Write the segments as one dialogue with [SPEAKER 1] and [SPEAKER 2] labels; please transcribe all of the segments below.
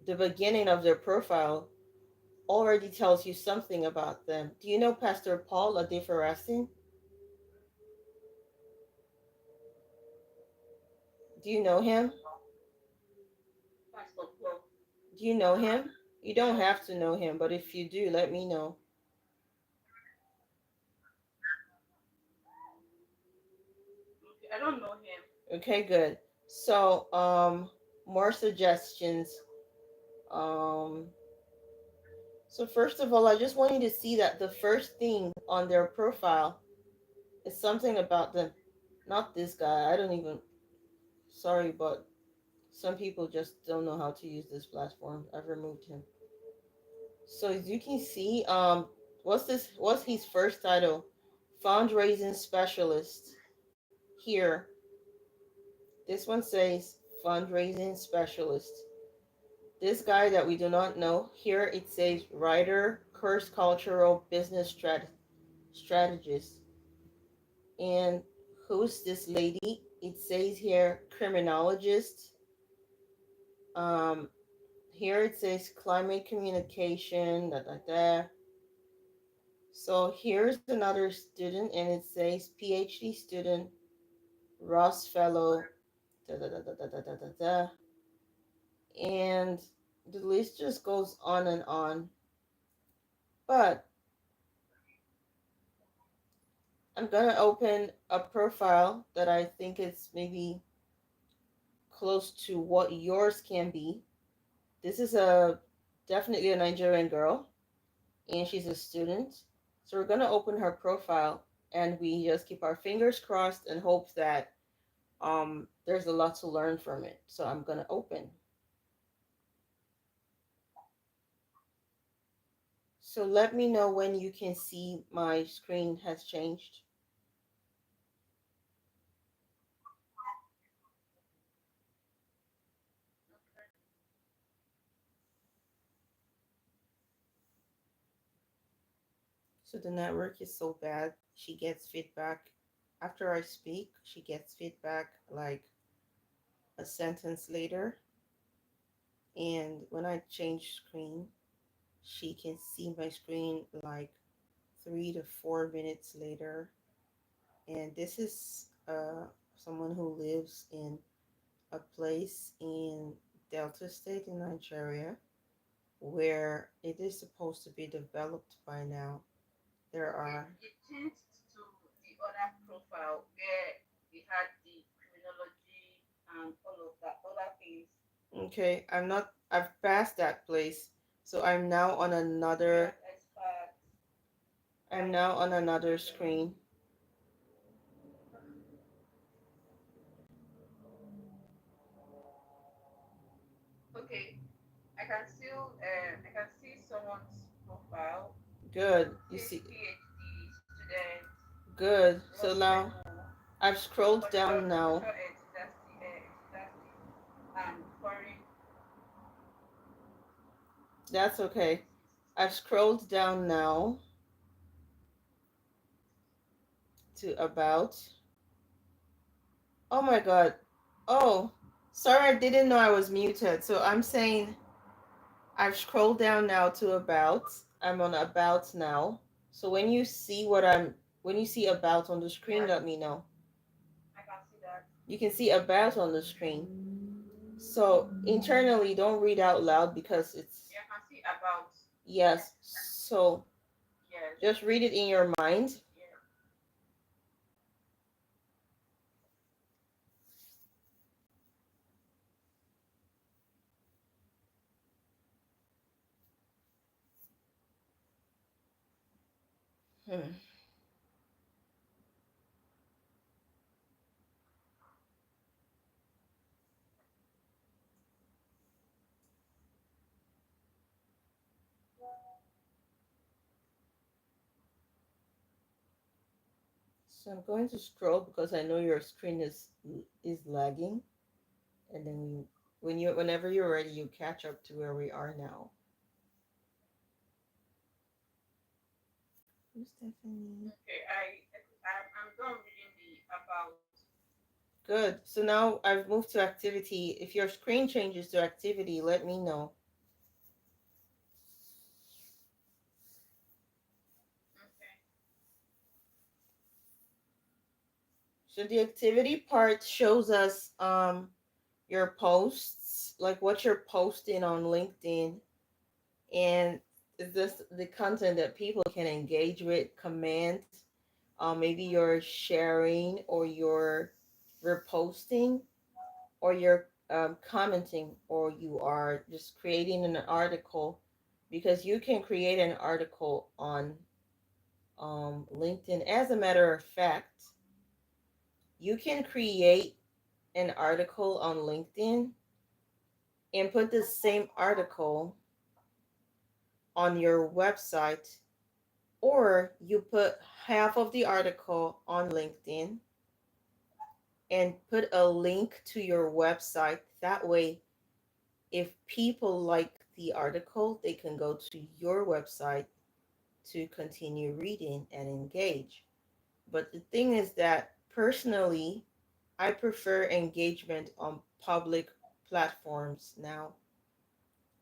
[SPEAKER 1] the beginning of their profile already tells you something about them. Do you know Pastor Paul Adefarasin? Do you know him?
[SPEAKER 2] Pastor Paul.
[SPEAKER 1] Do you know him? You don't have to know him, but if you do, let me know.
[SPEAKER 2] Okay, I don't know him.
[SPEAKER 1] Okay, good. So, more suggestions. Um, so first of all, I just want you to see that the first thing on their profile is something about them. Not this guy. I don't even. Sorry, but some people just don't know how to use this platform. I've removed him. So as you can see, what's this? What's his first title? Fundraising specialist. Here, this one says fundraising specialist. This guy that we do not know, here it says writer, cross cultural business strategist. And who's this lady? It says here criminologist. Um, Here it says climate communication. Da, da, da. So here's another student, and it says PhD student, Ross Fellow. Da, da, da, da, da, da, da, da, da. And the list just goes on and on. But I'm gonna open a profile that I think is maybe close to what yours can be. This is a definitely a Nigerian girl, and she's a student. So we're gonna open her profile, and we just keep our fingers crossed and hope that there's a lot to learn from it. So I'm gonna open. So let me know when you can see my screen has changed. So the network is so bad. She gets feedback after I speak. She gets feedback like a sentence later. And when I change screen, she can see my screen like 3 to 4 minutes later. And this is someone who lives in a place in Delta State in Nigeria where it is supposed to be developed by now. There
[SPEAKER 2] Okay,
[SPEAKER 1] are,
[SPEAKER 2] it changed to the other profile where we had the criminology and all of that other things.
[SPEAKER 1] okay, I've passed that place. So
[SPEAKER 2] We had experts,
[SPEAKER 1] I'm now on
[SPEAKER 2] IT.
[SPEAKER 1] another screen.
[SPEAKER 2] Okay, I can see someone's profile.
[SPEAKER 1] Good.
[SPEAKER 2] It
[SPEAKER 1] You
[SPEAKER 2] says
[SPEAKER 1] see,
[SPEAKER 2] PhD student
[SPEAKER 1] good. So
[SPEAKER 2] Ross
[SPEAKER 1] now
[SPEAKER 2] Fellow,
[SPEAKER 1] I've scrolled down now.
[SPEAKER 2] professor enthusiastic and foreign
[SPEAKER 1] That's okay.
[SPEAKER 2] publicist.
[SPEAKER 1] I've scrolled down now to about. Oh my god. Oh, sorry, I didn't know I was muted. So I'm saying I've scrolled down now to about. I'm on about now. So when you see about on the screen,
[SPEAKER 2] Yes,
[SPEAKER 1] let me know.
[SPEAKER 2] I can see that.
[SPEAKER 1] You can see about on the screen. So internally, don't read out loud because it's
[SPEAKER 2] Yeah, I can see about.
[SPEAKER 1] yes. So
[SPEAKER 2] Yes,
[SPEAKER 1] just read it in your mind.
[SPEAKER 2] yes.
[SPEAKER 1] Hmm. So I'm going to scroll because I know your screen is lagging, and then whenever you're ready, you catch up to where we are now. Who's Stephanie?
[SPEAKER 2] Okay, I'm done reading the about.
[SPEAKER 1] Good. So now I've moved to activity. If your screen changes to activity, let me know. So the activity part shows us your posts, like what you're posting on LinkedIn, and is this the content that people can engage with, comment, maybe you're sharing or you're reposting or you're commenting or you are just creating an article, because you can create an article on LinkedIn. As a matter of fact, you can create an article on LinkedIn and put the same article on your website, or you put half of the article on LinkedIn and put a link to your website. That way, if people like the article, they can go to your website to continue reading and engage. But the thing is that personally, I prefer engagement on public platforms now,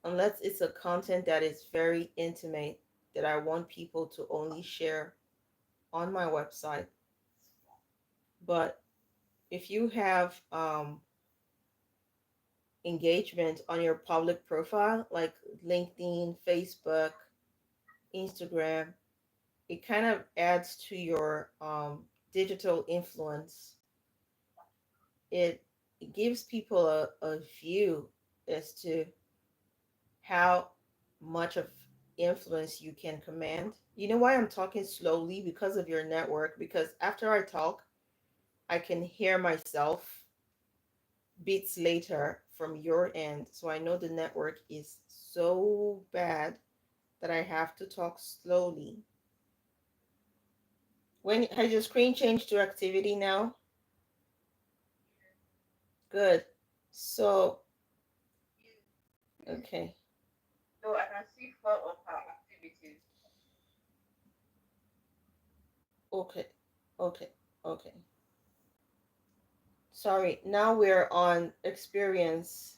[SPEAKER 1] unless it's a content that is very intimate that I want people to only share on my website. But if you have engagement on your public profile, like LinkedIn, Facebook, Instagram, it kind of adds to your digital influence. It, it gives people a view as to how much of influence you can command. You know why I'm talking slowly? Because of your network. Because after I talk, I can hear myself bits later from your end. So I know the network is so bad that I have to talk slowly. When has your screen changed to activity now? Good. So, okay.
[SPEAKER 2] So I can see four of her activities.
[SPEAKER 1] Okay. Okay. Okay. Sorry. Now we're on experience.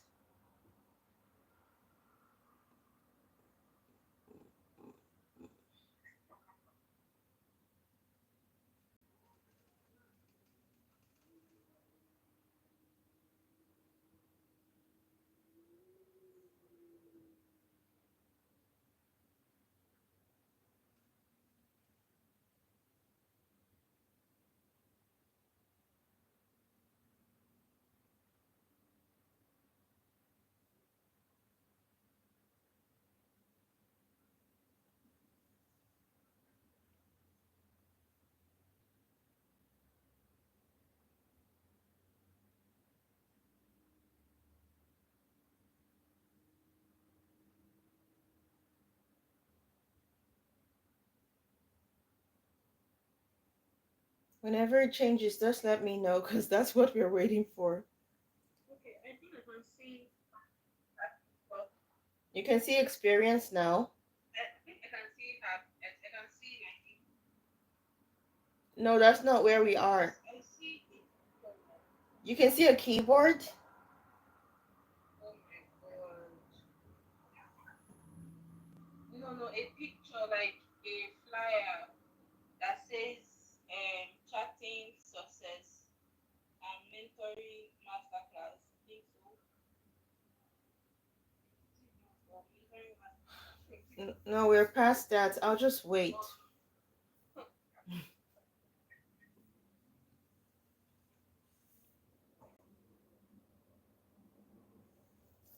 [SPEAKER 1] Whenever it changes, just let me know because that's what we're waiting for.
[SPEAKER 2] Okay, I think I can see that. Well,
[SPEAKER 1] You can see experience now.
[SPEAKER 2] I think I can see her. I can see like
[SPEAKER 1] No, that's not where we are.
[SPEAKER 2] yes, I see it.
[SPEAKER 1] You can see a keyboard.
[SPEAKER 2] Oh my god. No, no, a picture like a flyer that says chatting success and mentoring masterclass. I think so. Mentoring masterclass.
[SPEAKER 1] No, we're past that. I'll just wait.
[SPEAKER 2] Oh,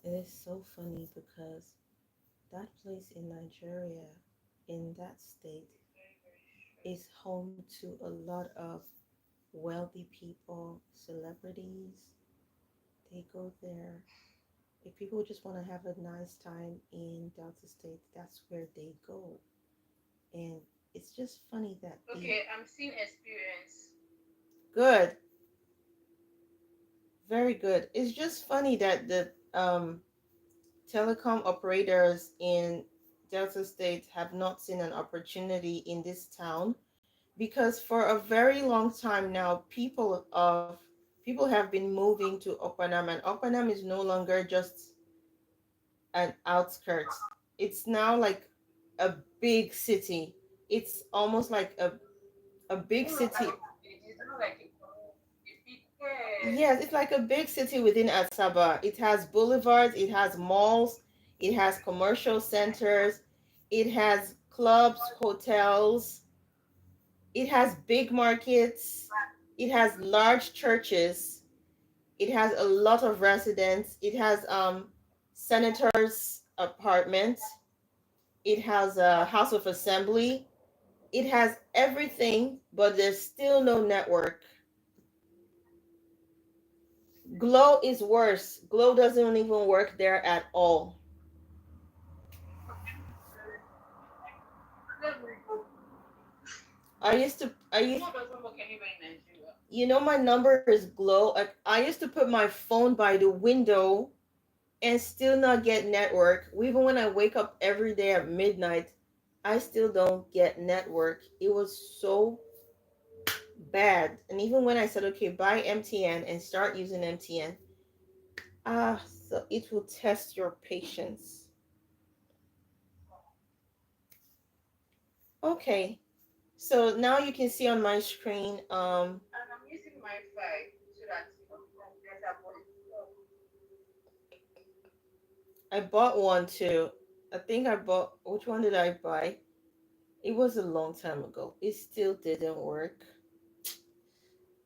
[SPEAKER 1] It is so funny because that place in Nigeria, in that state,
[SPEAKER 2] it's very, very
[SPEAKER 1] is
[SPEAKER 2] stressful.
[SPEAKER 1] home to a lot of wealthy people, celebrities. They go there. If people just want to have a nice time in Delta State, that's where they go. And it's just funny that the
[SPEAKER 2] Okay, I'm seeing experience.
[SPEAKER 1] good, very good. It's just funny that the telecom operators in Delta State have not seen an opportunity in this town, because for a very long time now, people have been moving to Opanam, and Opanam is no longer just an outskirts. It's now like a big city. It's almost like a big
[SPEAKER 2] No, no,
[SPEAKER 1] city.
[SPEAKER 2] it is not like a problem.
[SPEAKER 1] Yes, it's like a big city within Asaba. It has boulevards, it has malls, it has commercial centers, it has clubs, hotels, it has big markets, it has large churches, it has a lot of residents, it has senators' apartments, it has a house of assembly, it has everything, but there's still no network. Glow is worse. Glow doesn't even work there at all. I used,
[SPEAKER 2] Glow doesn't work anywhere in Nigeria.
[SPEAKER 1] my number is Glow. I used to put my phone by the window and still not get network. Even when I wake up every day at midnight, I still don't get network. It was so bad. And even when I said, okay, buy MTN and start using MTN, so it will test your patience. Okay, so now you can see on my screen,
[SPEAKER 2] And I'm using my five so that there's a body.
[SPEAKER 1] I bought one too. I think I bought, which one did I buy? It was a long time ago. It still didn't work.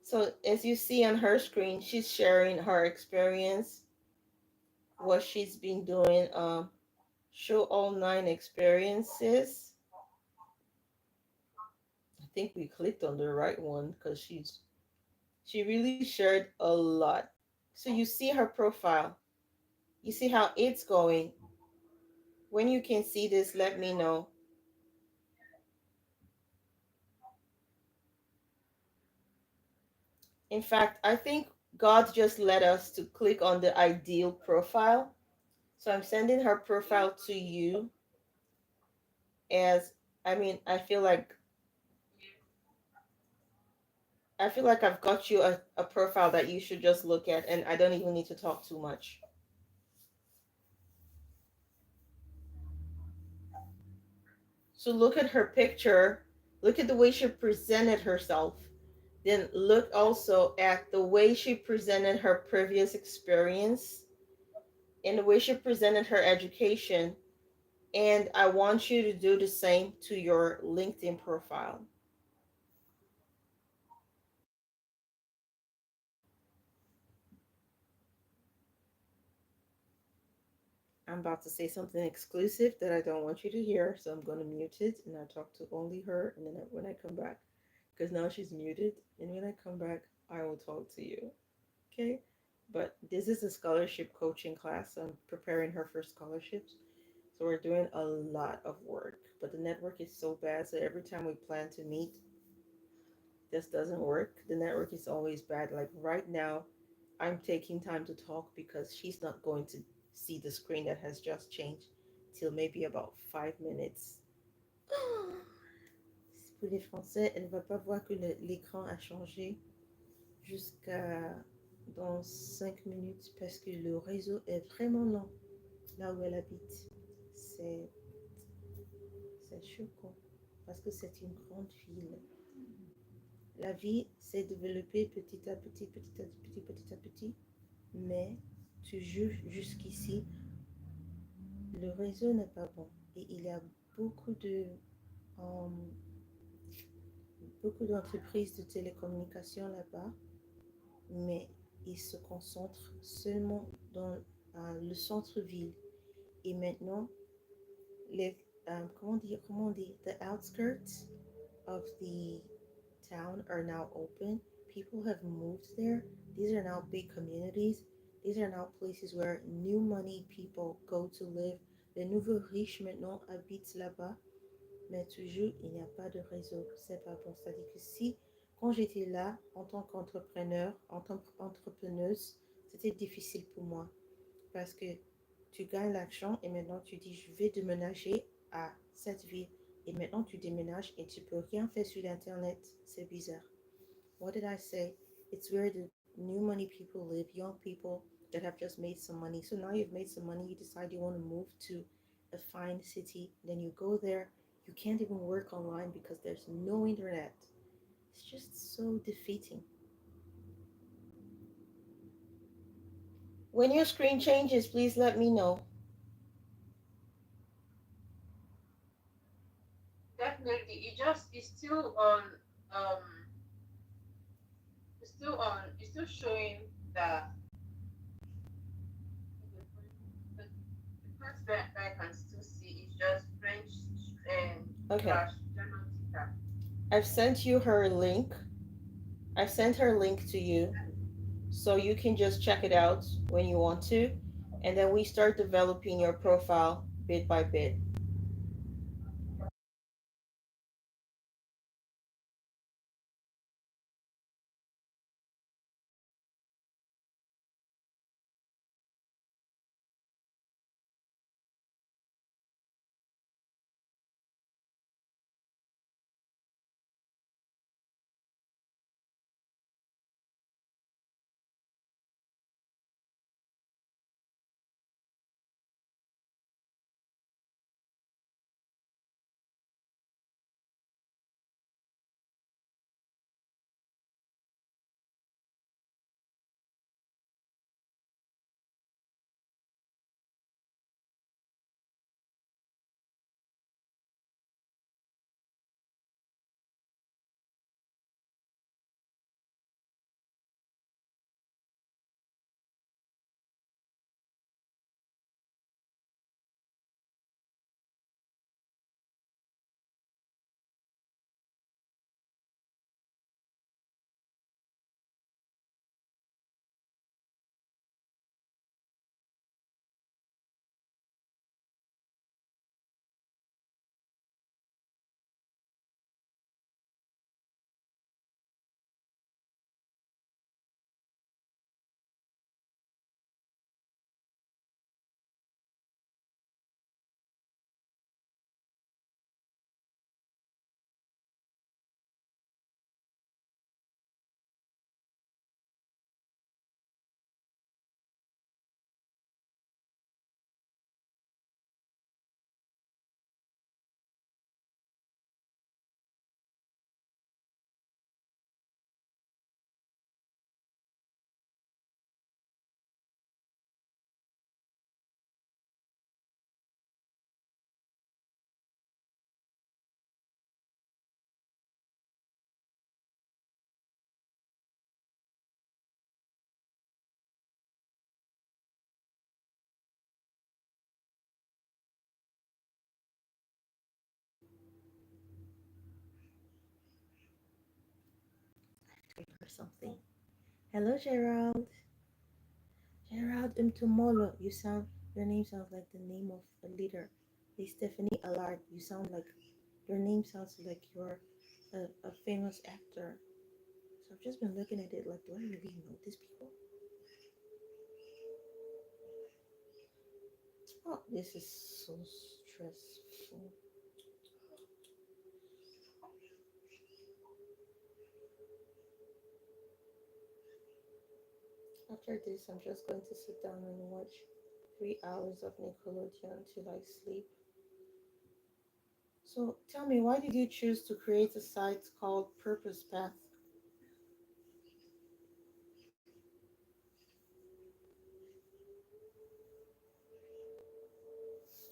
[SPEAKER 1] So as you see on her screen, she's sharing her experience, what she's been doing. Show all 9 experiences. I think we clicked on the right one because she really shared a lot. So you see her profile. You see how it's going. When you can see this, let me know. In fact, I think God just led us to click on the ideal profile. So I'm sending her profile to you as, I feel like I've got you a profile that you should just look at and I don't even need to talk too much. So look at her picture, look at the way she presented herself. Then look also at the way she presented her previous experience and the way she presented her education. And I want you to do the same to your LinkedIn profile. I'm about to say something exclusive that I don't want you to hear, so I'm going to mute it and I talk to only her. And then when I come back, because now she's muted, and when I come back, I will talk to you. Okay? But this is a scholarship coaching class. So I'm preparing her for scholarships. So we're doing a lot of work, but the network is so bad. So every time we plan to meet, this doesn't work. The network is always bad. Like right now, I'm taking time to talk because she's not going to see the screen that has just changed till maybe about 5 minutes. Pour les Français, elle ne va pas voir que l'écran a changé jusqu'à dans 5 minutes parce que le réseau est vraiment lent là où elle habite. C'est, c'est choquant parce que c'est une grande ville. La vie s'est développée petit à petit, petit à petit, petit à petit, mais toujours jusqu'ici, le réseau n'est pas bon et il y a beaucoup de euh, beaucoup d'entreprises de télécommunications là-bas, mais ils se concentrent seulement dans le centre-ville. Et maintenant, les comment dire, the outskirts of the town are now open. People have moved there. These are now big communities. These are now places where new money people go to live. Les nouveaux riches maintenant habitent là-bas, mais toujours il n'y a pas de réseau. C'est pas bon. C'est-à-dire que si, quand j'étais là en tant qu'entrepreneur, en tant qu'entrepreneuse, c'était difficile pour moi parce que tu gagnes l'argent et maintenant tu dis je vais déménager à cette ville et maintenant tu déménages et tu peux rien faire sur l'internet. C'est bizarre. What did I say? It's where the new money people live, young people that have just made some money. So now you've made some money, you decide you want to move to a fine city, then you go there, you can't even work online because there's no internet. It's just so defeating. When your screen changes, please let me know.
[SPEAKER 2] Definitely, it's still on um it's still showing that the first that I can still see is just French
[SPEAKER 1] Okay.
[SPEAKER 2] slash German teacher.
[SPEAKER 1] I've sent you her link. I've sent her link to you. So you can just check it out when you want to. And then we start developing your profile bit by bit. Or something. Hello, Gerald. Gerald Mtumolo. Your name sounds like the name of a leader. Hey, Stephanie Allard. Your name sounds like you're a famous actor. So I've just been looking at it like, do I really know these people? Oh, this is so stressful. After this, I'm just going to sit down and watch 3 hours of Nickelodeon till I sleep. So tell me, why did you choose to create a site called Purpose Path?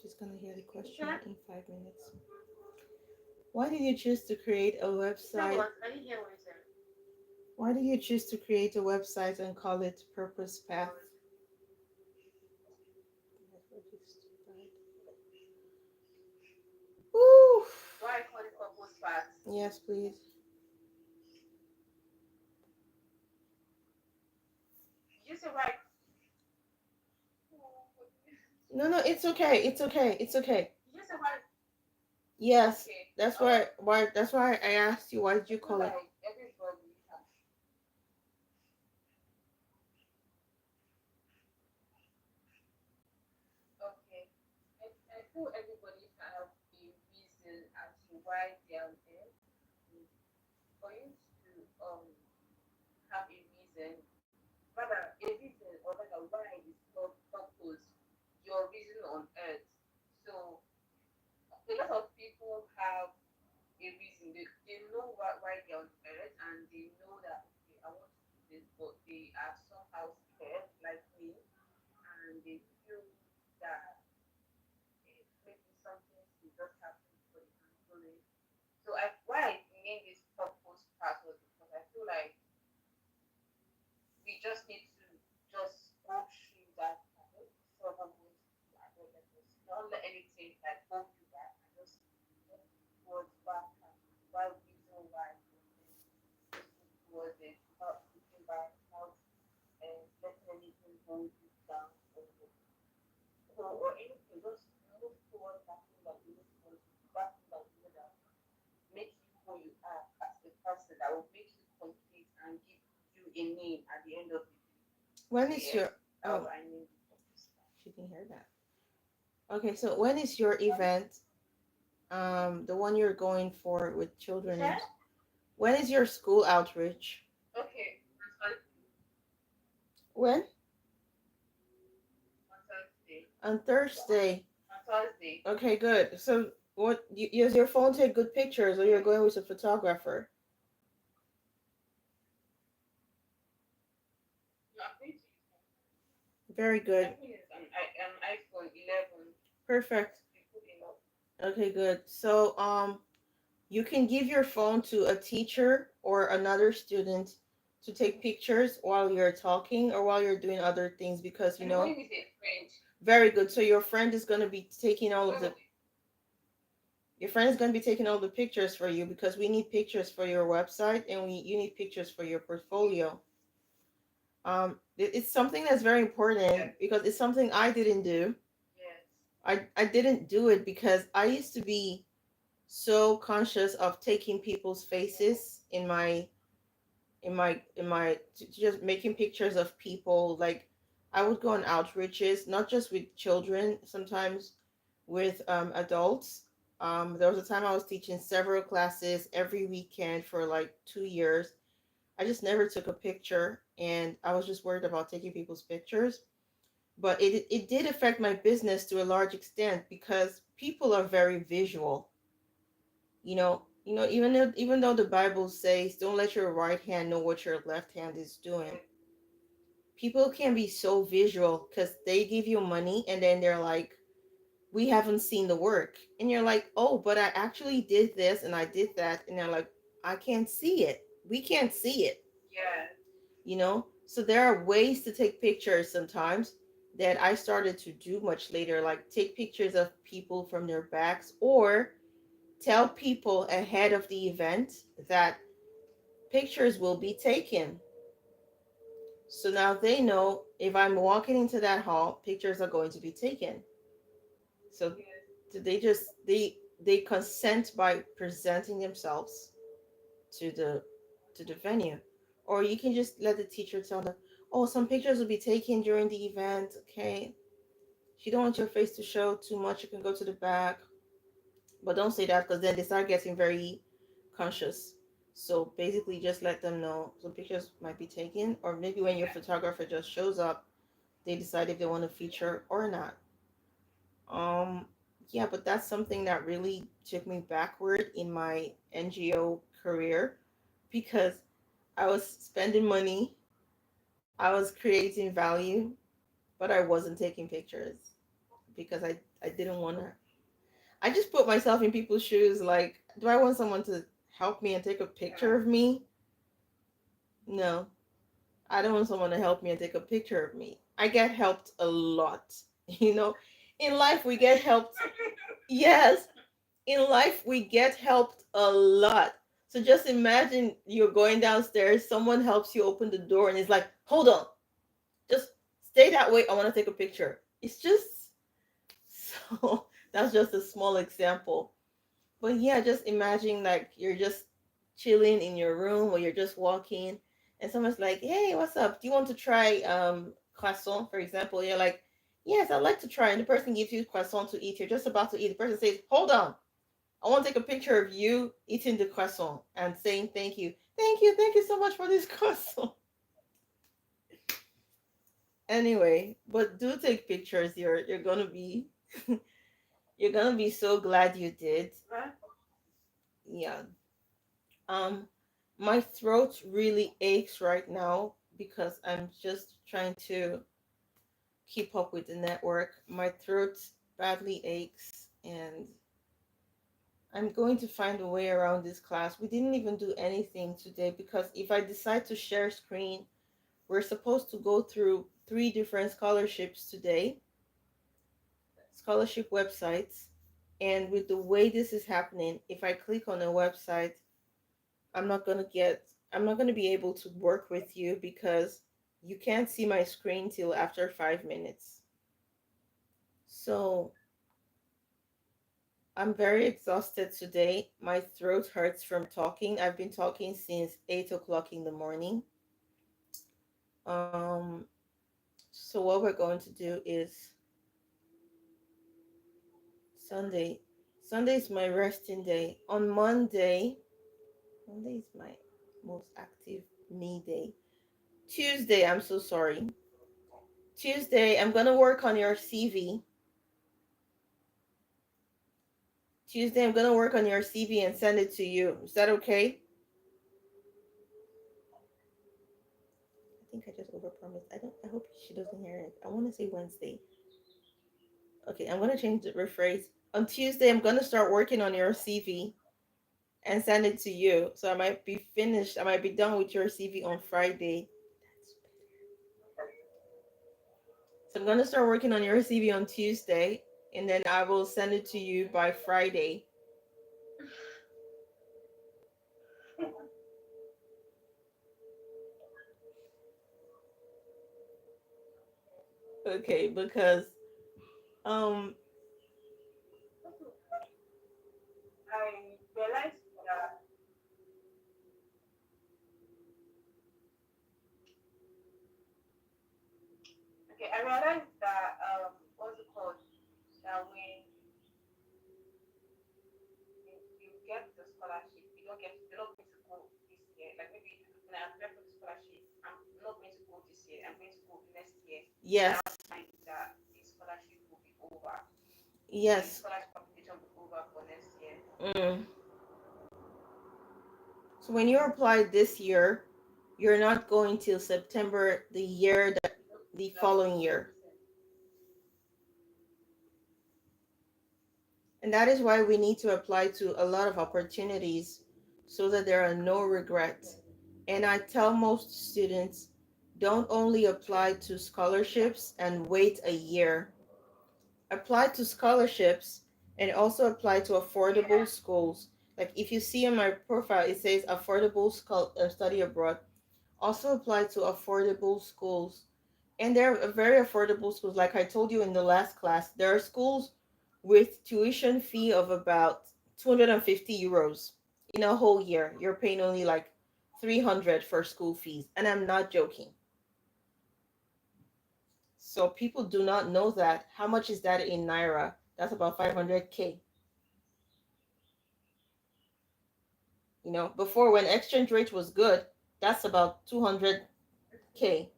[SPEAKER 1] Just gonna hear the question
[SPEAKER 2] Okay.
[SPEAKER 1] in 5 minutes. Why did you choose to create a
[SPEAKER 2] You said
[SPEAKER 1] website?
[SPEAKER 2] what? I didn't hear what you said.
[SPEAKER 1] Why did you choose to create a website and call it Purpose Path? Woo!
[SPEAKER 2] Why I call it purpose path?
[SPEAKER 1] Yes, please.
[SPEAKER 2] Did you say why?
[SPEAKER 1] No, no, it's okay. It's okay. It's okay.
[SPEAKER 2] Did you say why?
[SPEAKER 1] Yes,
[SPEAKER 2] Okay.
[SPEAKER 1] that's why I asked you, why did
[SPEAKER 2] I
[SPEAKER 1] you
[SPEAKER 2] feel
[SPEAKER 1] call it?
[SPEAKER 2] like everybody has. Okay. I feel everybody have a reason as to why they are there. Mm. For you to have a reason, rather a reason, or rather why is called purpose, your reason on earth. So a lot of people have a reason. They know why they're on earth, and they know that okay, I want to do this, but they are somehow scared, like me. just need to just go through that. So I'm going to do awareness. Don't let anything like hold you back and just move towards back and why reason why you're doing it. Just move towards it without looking back, without letting anything hold you down or anything. Just move towards that thing that you look towards, that thing that you know that makes you who you are as a person, that will make you complete and give you a name at the end of the day.
[SPEAKER 1] When
[SPEAKER 2] So
[SPEAKER 1] is
[SPEAKER 2] yeah,
[SPEAKER 1] your
[SPEAKER 2] how
[SPEAKER 1] oh,
[SPEAKER 2] I named the topic.
[SPEAKER 1] she can hear that. Okay, so when is your event? The one you're going for with children
[SPEAKER 2] Okay.
[SPEAKER 1] and when is your school outreach?
[SPEAKER 2] Okay. On
[SPEAKER 1] When?
[SPEAKER 2] Thursday.
[SPEAKER 1] On Thursday.
[SPEAKER 2] On Thursday.
[SPEAKER 1] Okay, good. So what use your phone to take good pictures or you're
[SPEAKER 2] Yes.
[SPEAKER 1] going with a photographer?
[SPEAKER 2] No, I'm going to use my phone.
[SPEAKER 1] Very
[SPEAKER 2] My
[SPEAKER 1] good.
[SPEAKER 2] phone is an iPhone 11.
[SPEAKER 1] Perfect.
[SPEAKER 2] It's good enough.
[SPEAKER 1] Okay, good. So you can give your phone to a teacher or another student to take pictures while you're talking or while you're doing other things because
[SPEAKER 2] I'm going with a friend.
[SPEAKER 1] very good. So your friend is going to be taking
[SPEAKER 2] I'm
[SPEAKER 1] all of
[SPEAKER 2] going
[SPEAKER 1] the
[SPEAKER 2] with a
[SPEAKER 1] your friend is going to be taking all the pictures for you because we need pictures for your website and we you need pictures for your portfolio. It's something that's very
[SPEAKER 2] yes.
[SPEAKER 1] important because it's something I didn't do.
[SPEAKER 2] Yes.
[SPEAKER 1] I didn't do it because I used to be so conscious of taking people's faces in my just making pictures of people. Like I would go on outreaches not just with children, sometimes with adults. There was a time I was teaching several classes every weekend for like 2 years. I just never took a picture and I was just worried about taking people's pictures, but it did affect my business to a large extent because people are very visual. Even though the Bible says don't let your right hand know what your left hand is doing,
[SPEAKER 2] Yes.
[SPEAKER 1] people can be so visual because they give you money and then they're like, we haven't seen the work, and you're like, oh, but I actually did this and I did that, and they're like, I can't see it, we can't see it.
[SPEAKER 2] Yes.
[SPEAKER 1] So there are ways to take pictures sometimes that I started to do much later, like take pictures of people from their backs or tell people ahead of the event that pictures will be taken. So now they know if I'm walking into that hall, pictures are going to be taken. So
[SPEAKER 2] Yes.
[SPEAKER 1] they consent by presenting themselves to the venue. Or you can just let the teacher tell them, oh, some pictures will be taken during the event, okay? If you don't want your face to show too much, you can go to the back. But don't say that because then they start getting very conscious. So basically, just let them know some pictures might be taken, or maybe when your
[SPEAKER 2] Yeah.
[SPEAKER 1] photographer just shows up, they decide if they want to feature or not. Um, yeah, but that's something that really took me backward in my NGO career because I was spending money, I was creating value, but I wasn't taking pictures because I didn't want to. I just put myself in people's shoes. Like, do I want someone to help me and take a picture
[SPEAKER 2] Yeah.
[SPEAKER 1] of me? No, I don't want someone to help me and take a picture of me. I get helped a lot. You know, in life, we get helped. Yes, in life, we get helped a lot. So just imagine you're going downstairs, someone helps you open the door, and it's like, hold on, just stay that way. I want to take a picture. It's just so, that's just a small example. But yeah, just imagine like you're just chilling in your room or you're just walking and someone's like, hey, what's up? Do you want to try croissant, for example? You're like, yes, I'd like to try. And the person gives you croissant to eat. You're just about to eat. The person says, hold on. I want to take a picture of you eating the croissant and saying thank you. Thank you so much for this croissant. Anyway, but do take pictures. You're gonna be you're gonna be so glad you did.
[SPEAKER 2] Huh?
[SPEAKER 1] Yeah. Um, my throat really aches right now because I'm just trying to keep up with the network. My throat badly aches, and I'm going to find a way around this class. We didn't even do anything today because if I decide to share screen, We're supposed to go through three different scholarships today, scholarship websites. And with the way this is happening, if I click on a website, I'm not going to get, I'm not going to be able to work with you because you can't see my screen till after 5 minutes. So I'm very exhausted today. My throat hurts from talking. I've been talking since 8 o'clock in the morning. Um, so what we're going to do is Sunday. Sunday is my resting day. On Monday, Monday is my most active me day. Tuesday, I'm so sorry. Tuesday, I'm gonna work on your CV. Tuesday, I'm gonna work on your CV and send it to you. Is that okay? I think I just overpromised. I don't. I hope she doesn't hear it. I want to say Wednesday. Okay, I'm gonna change the rephrase. On Tuesday, I'm gonna start working on your CV and send it to you. So I might be finished. I might be done with your CV on Friday. So I'm gonna start working on your CV on Tuesday, and then I will send it to you by Friday. Okay, because um
[SPEAKER 2] Also, I realized that okay, I realized that what's it called? That when you get the scholarship, you don't get you're not going to go this year. Like maybe when I apply for the scholarship, I'm not going to go this year. I'm going to go next year.
[SPEAKER 1] yes,
[SPEAKER 2] Around the time that the scholarship will be over. The
[SPEAKER 1] yes.
[SPEAKER 2] scholarship application will be over for next year.
[SPEAKER 1] Mm. So when you apply this year, you're not going till September the year that the
[SPEAKER 2] That
[SPEAKER 1] following
[SPEAKER 2] following
[SPEAKER 1] year.
[SPEAKER 2] year.
[SPEAKER 1] And that is why we need to apply to a lot of opportunities so that there are no regrets. And I tell most students, don't only apply to scholarships and wait a year. Apply to scholarships and also apply to affordable schools. Like if you see in my profile, it says affordable study abroad. Also apply to affordable schools. And they're very affordable schools. Like I told you in the last class, there are schools with tuition fee of about 250 euros in a whole year. You're paying only like 300 for school fees. And I'm not joking. So people do not know that. How much is that in Naira? That's about 500K. Before when exchange rate was good, that's about 200K.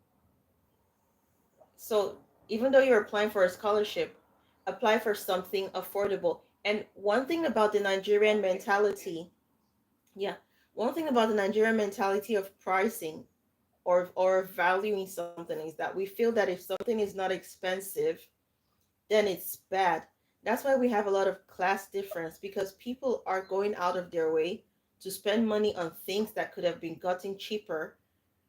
[SPEAKER 1] So even though you're applying for a scholarship, apply for something affordable. And one thing about the Nigerian mentality, yeah, one thing about the Nigerian mentality of pricing or valuing something is that we feel that if something is not expensive, then it's bad. That's why we have a lot of class difference because people are going out of their way to spend money on things that could have been gotten cheaper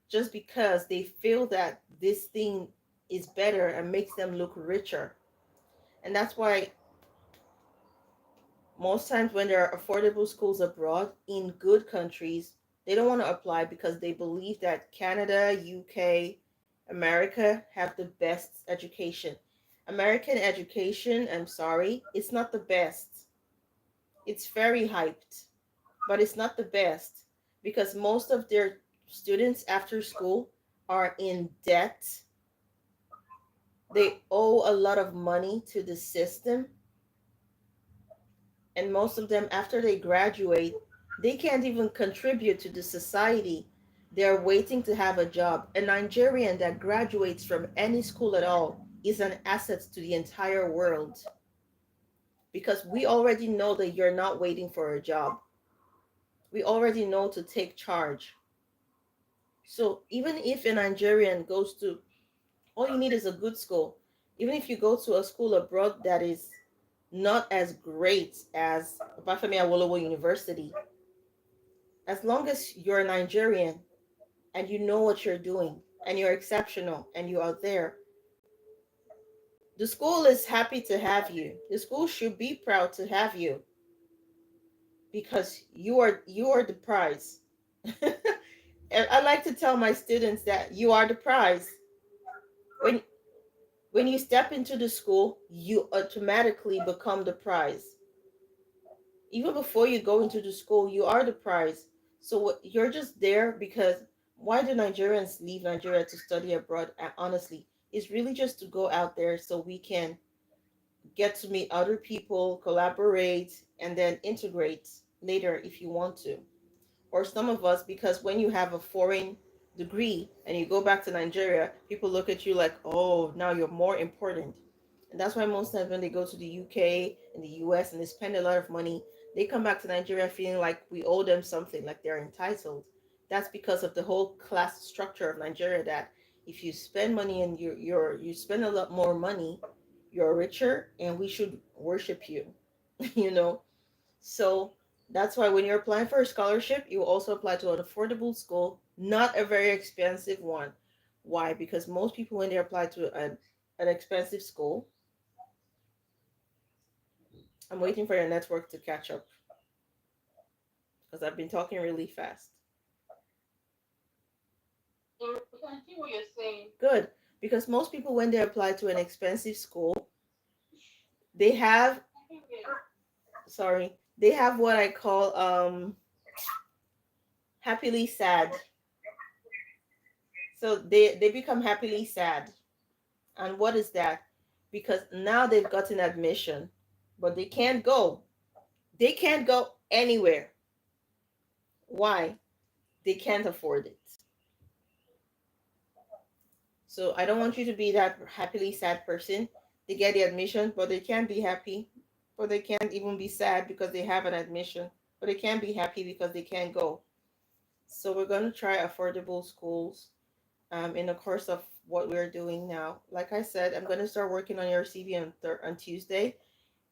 [SPEAKER 1] just because they feel that this thing is better and makes them look richer. And that's why most times when there are affordable schools abroad in good countries, they don't want to apply because they believe that Canada, UK, America have the best education. American education, I'm sorry, it's not the best. It's very hyped, but it's not the best because most of their students after school are in debt. They owe a lot of money to the system, and most of them after they graduate, they can't even contribute to the society. They're waiting to have a job. A Nigerian that graduates from any school at all is an asset to the entire world because we already know that you're not waiting for a job. We already know to take charge. So even if a Nigerian goes to, all you need is a good school. Even if you go to a school abroad that is not as great as Bafemi Awolowo University, as long as you're a Nigerian and you know what you're doing, and you're exceptional and you are there, the school is happy to have you. The school should be proud to have you because you are the prize. And I like to tell my students that you are the prize. When when you step into the school, you automatically become the prize. Even before you go into the school, you are the prize. So you're just there because why do Nigerians leave Nigeria to study abroad? Honestly, it's really just to go out there so we can get to meet other people, collaborate, and then integrate later if you want to. Or some of us, because when you have a foreign degree and you go back to Nigeria, people look at you like, oh, now you're more important. And that's why most times when they go to the UK and the US and they spend a lot of money, they come back to Nigeria feeling like we owe them something, like they're entitled. That's because of the whole class structure of Nigeria that if you spend money and you spend a lot more money, you're richer and we should worship you. you know so that's why when you're applying for a scholarship, you also apply to an affordable school, not a very expensive one. Why? Because most people, when they apply to an expensive school, I'm waiting for your network to catch up because I've been talking really fast.
[SPEAKER 2] We can see what you're saying.
[SPEAKER 1] Good. Because most people, when they apply to an expensive school, they have,
[SPEAKER 2] I can get it.
[SPEAKER 1] they have what I call happily sad. So they become happily sad. And what is that? Because now they've gotten admission, but they can't go. They can't go anywhere. Why? They can't afford it. So I don't want you to be that happily sad person. They get the admission, but they can't be happy. But they can't even be sad because they have an admission. But they can't be happy because they can't go. So we're going to try affordable schools in the course of what we're doing now. Like I said, I'm going to start working on your CV on Tuesday.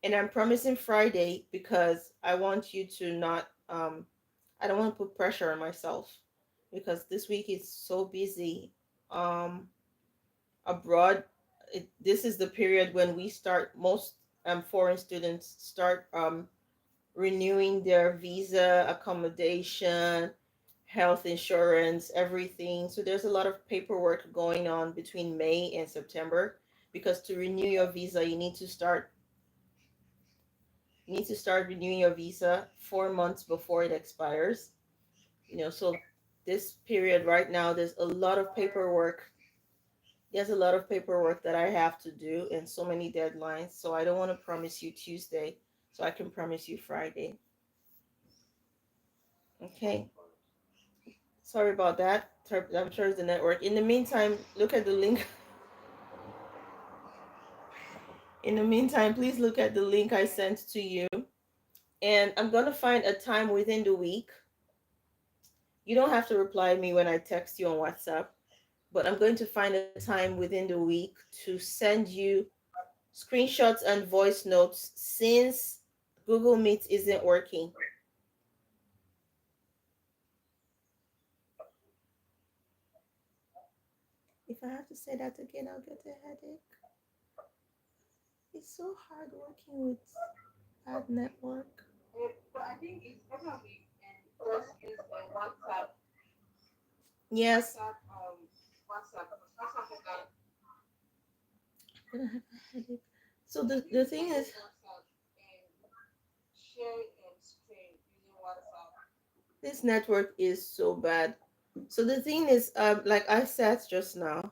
[SPEAKER 1] And I'm promising Friday because I want you to not I don't want to put pressure on myself because this week is so busy um abroad. This is the period when we start most foreign students start renewing their visa, accommodation, health insurance, everything. So there's a lot of paperwork going on between May and September because to renew your visa you need to start renewing your visa 4 months before it expires. So this period right now, there's a lot of paperwork. There's a lot of paperwork that I have to do and so many deadlines. So I don't want to promise you Tuesday. So I can promise you Friday. Okay. Sorry about that. I'm sure it's the network. In the meantime, look at the link. In the meantime, please look at the link I sent to you. And I'm going to find a time within the week. You don't have to reply to me when I text you on WhatsApp, but I'm going to find a time within the week to send you screenshots and voice notes since Google Meet isn't working. If I have to say that again, I'll get a headache. It's so hard working with bad network.
[SPEAKER 2] But I think it's better we just use WhatsApp,
[SPEAKER 1] Yes,
[SPEAKER 2] WhatsApp, WhatsApp, because WhatsApp we can
[SPEAKER 1] I'm gonna have a headache. So
[SPEAKER 2] I
[SPEAKER 1] the
[SPEAKER 2] think we
[SPEAKER 1] thing
[SPEAKER 2] can
[SPEAKER 1] is,
[SPEAKER 2] use WhatsApp and share screen using WhatsApp.
[SPEAKER 1] this network is so bad. So the thing is, like I said just now,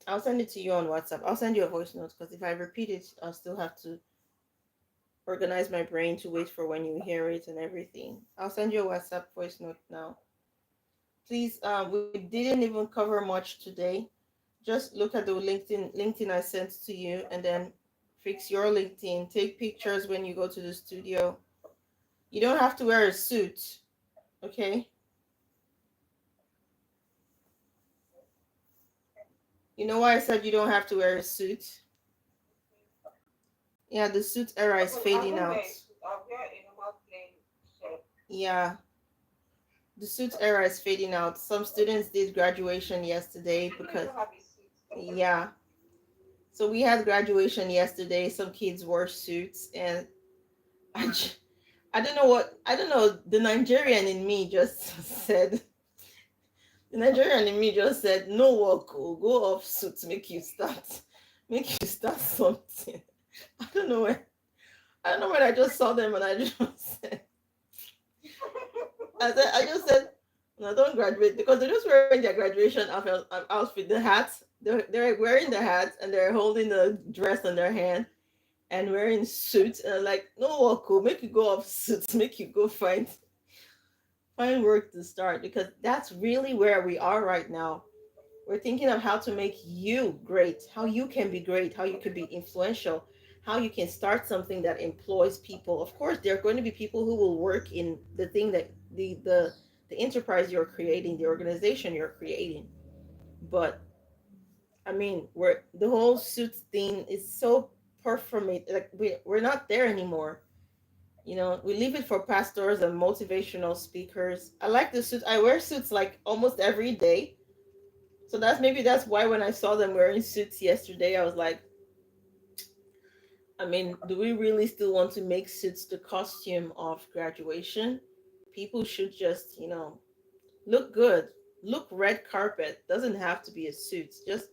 [SPEAKER 1] I'll send it to you on WhatsApp. I'll send you a voice note because if I repeat it, I'll still have to organize my brain to wait for when you hear it and everything. I'll send you a WhatsApp voice note now. Please, we didn't even cover much today. Just look at the LinkedIn I sent to you and then fix your LinkedIn. Take pictures when you go to the studio. You don't have to wear a suit, okay? You know why I said you don't have to wear a suit? Yeah, the suit era is
[SPEAKER 2] I
[SPEAKER 1] fading
[SPEAKER 2] won't wear
[SPEAKER 1] out.
[SPEAKER 2] a suit. I'll wear a normal plain shirt.
[SPEAKER 1] Yeah, the suits era is fading out. Some students did graduation yesterday
[SPEAKER 2] I know you
[SPEAKER 1] because
[SPEAKER 2] don't have a suit.
[SPEAKER 1] yeah. So we had graduation yesterday. Some kids wore suits, and I, I don't know what I don't know. The Nigerian in me just said the Nigerian in me just said no work. Oh, go off suits. Make you start something. I don't know where. I don't know when I just saw them and I just said I just said no, don't graduate because they're just wearing their graduation outfit, the hats. They're wearing the hats and they're holding the dress in their hand and wearing suits and I'm like, no work, cool. Make you go off suits, make you go find work to start because that's really where we are right now. We're thinking of how to make you great, how you can be great, how you can be influential, how you can start something that employs people. Of course, there are going to be people who will work in the thing that the enterprise you're creating, the organization you're creating. But I mean, we're the whole suits thing is so performative. Like we're not there anymore. You know, we leave it for pastors and motivational speakers. I like the suits. I wear suits like almost every day. So that's why when I saw them wearing suits yesterday, I was like, I mean, do we really still want to make suits the costume of graduation? People should just, look good. Look red carpet. Doesn't have to be a suit. Just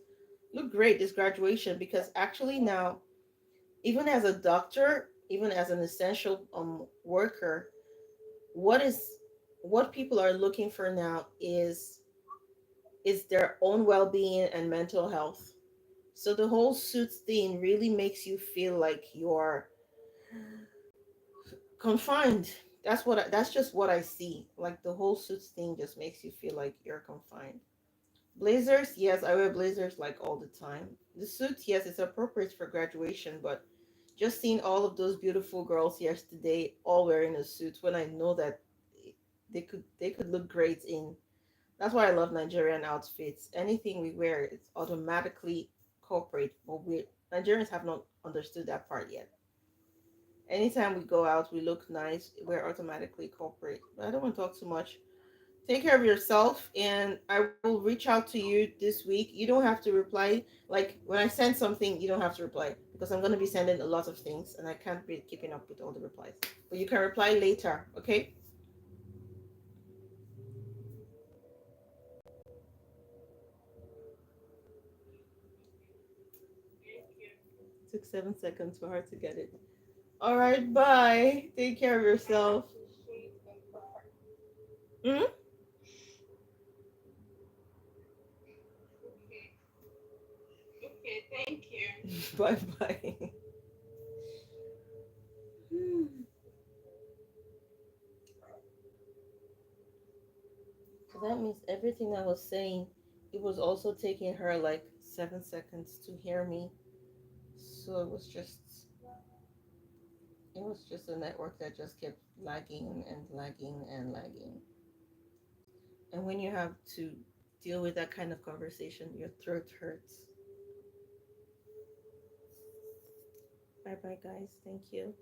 [SPEAKER 1] look great this graduation because actually now, even as a doctor, even as an essential worker, what is what people are looking for now is their own well-being and mental health. So the whole suits thing really makes you feel like you're confined. That's just what I see. Like the whole suits thing just makes you feel like you're confined. Blazers, yes, I wear blazers like all the time. The suits, yes, it's appropriate for graduation, but just seeing all of those beautiful girls yesterday all wearing a suit when I know that they could look great in. That's why I love Nigerian outfits. Anything we wear, it's automatically corporate, but we Nigerians have not understood that part yet. Anytime we go out, we look nice. We're automatically corporate. But I don't want to talk too much. Take care of yourself, and I will reach out to you this week. You don't have to reply. Like when I send something, you don't have to reply because I'm going to be sending a lot of things, and I can't be keeping up with all the replies. But you can reply later, okay? Took 7 seconds for her to get it. All right, bye. Take care of
[SPEAKER 2] I
[SPEAKER 1] yourself.
[SPEAKER 2] appreciate it.
[SPEAKER 1] Mm?
[SPEAKER 2] Okay. Okay, thank you.
[SPEAKER 1] Bye bye. So that means everything I was saying, it was also taking her like 7 seconds to hear me. So it was just a network that just kept lagging and lagging and lagging. And when you have to deal with that kind of conversation, your throat hurts. Bye bye, guys. Thank you.